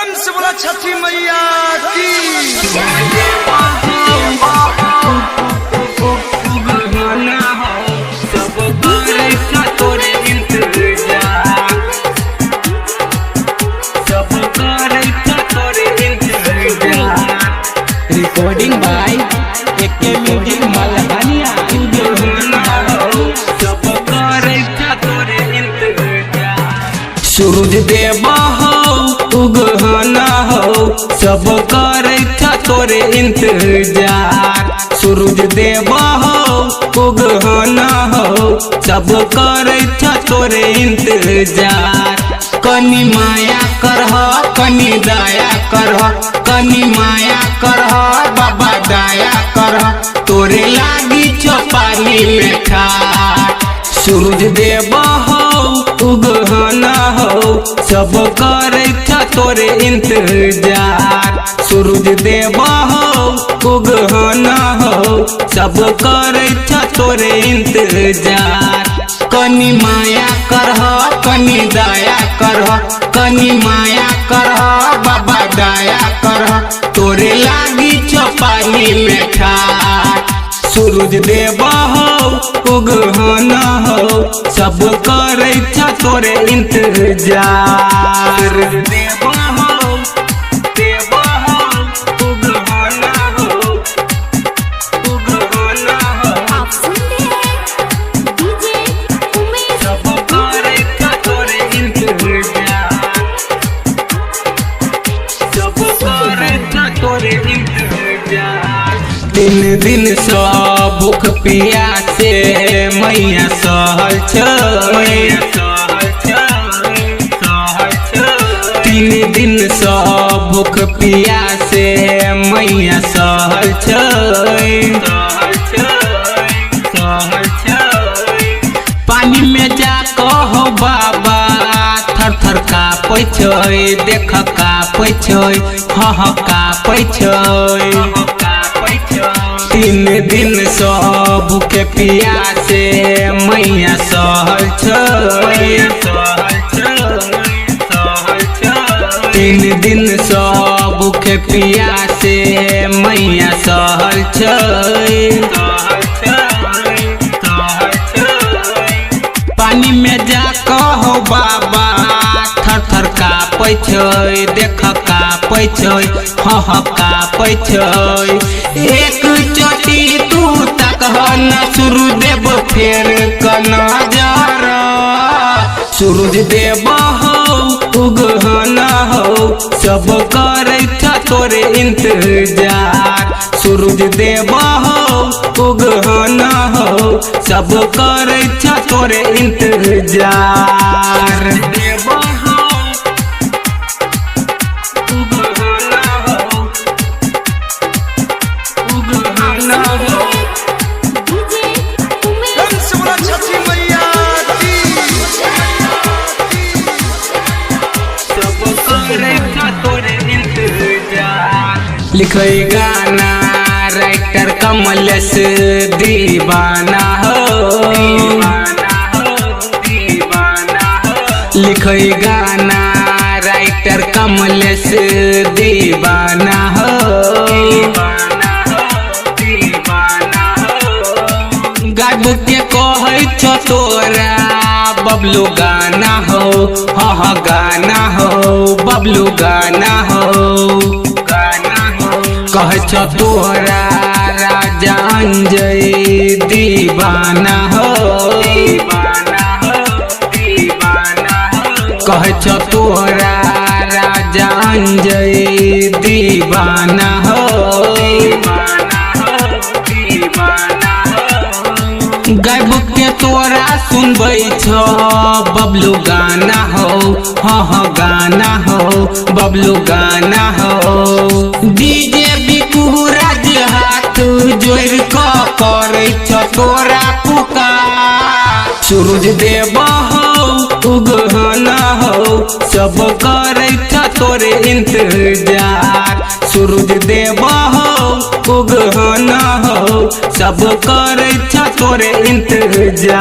प्रेम से बोला छठी मैया की। Recording by AK music मलहानिया। सूरज देवा हो उगहना हो सब करे तोरे इंतजार। सूरज देवा हो उगहना हो सब करे तोरे इंतजार। कनी माया करह कनी दया करह, कनी माया करह बाबा दया करह, तोरे लागी चौपाली में ठाठ। सूरज देवा हो उगहना हो सब करे तोरे इंतजार। सूरज देवा हो उगहना हो सब करे तोरे इंतजार। कनी माया करह कनी दया करह, कनी माया करह बाबा दया करह, तोरे लागी चौपाली में ठाठ। सूरज देवा हो उगहना हो सब करे तोरे इंतजार। देवा हो उगहना हो उगहना हो आप सुन रहे हैं डीजे उमेश सब करे तोरे इंतजार। सब करे तोरे इंतजार। दिन दिन सब भूख पियासे मैया सहल छ। तीन दिन सब भूख पियासे मैया सहल छ। पानी में जा कहो बाबा थर थर कापै छै, देख कापै छै हह कापै छै। तीन दिन सब भूखे पियासे मैया सहल छ। तीन दिन सब भूखे पियासे मैया सहल छ। पानी में जा कहो बाबा थर थर कापै छै, देख कापै छै हह कापै छै। एक चोटी तू तकह न सूरज फेर क नजर। सूरज देवा हो उगहना हो सब करे तोरे इंतजार। सूरज देवा हो उगहना हो सब करे तोरे इंतजार। देवा हो उगहना हो उगहना हो डीजे उमेश प्रेम से बोला छठी मैया की। सब करे तोरे इंतजार। लिखे गाना राइटर कमलेश दीवाना हो। लिखे गाना राइटर कमलेश दीवाना हो। गाब के कहै छ तोरा बबलू गाना हो हह गाना हो बबलू गाना हो। कह छ तोरा राजा अंजय दीवाना हो। कह छ तोरा राजा अंजय दीवाना हो। गायब के तोरा सुनबै छ बबलू गाना हो हह गाना हो बबलू गाना हो। डीजे बिकू राज हाथ जोड़ क करे छ तोरा पुकार। सूरज देवा हो उगहना हो सब करे तोरे इंतजार। सूरज देवा हो उगहना हो सब करे तोरे इंतजार।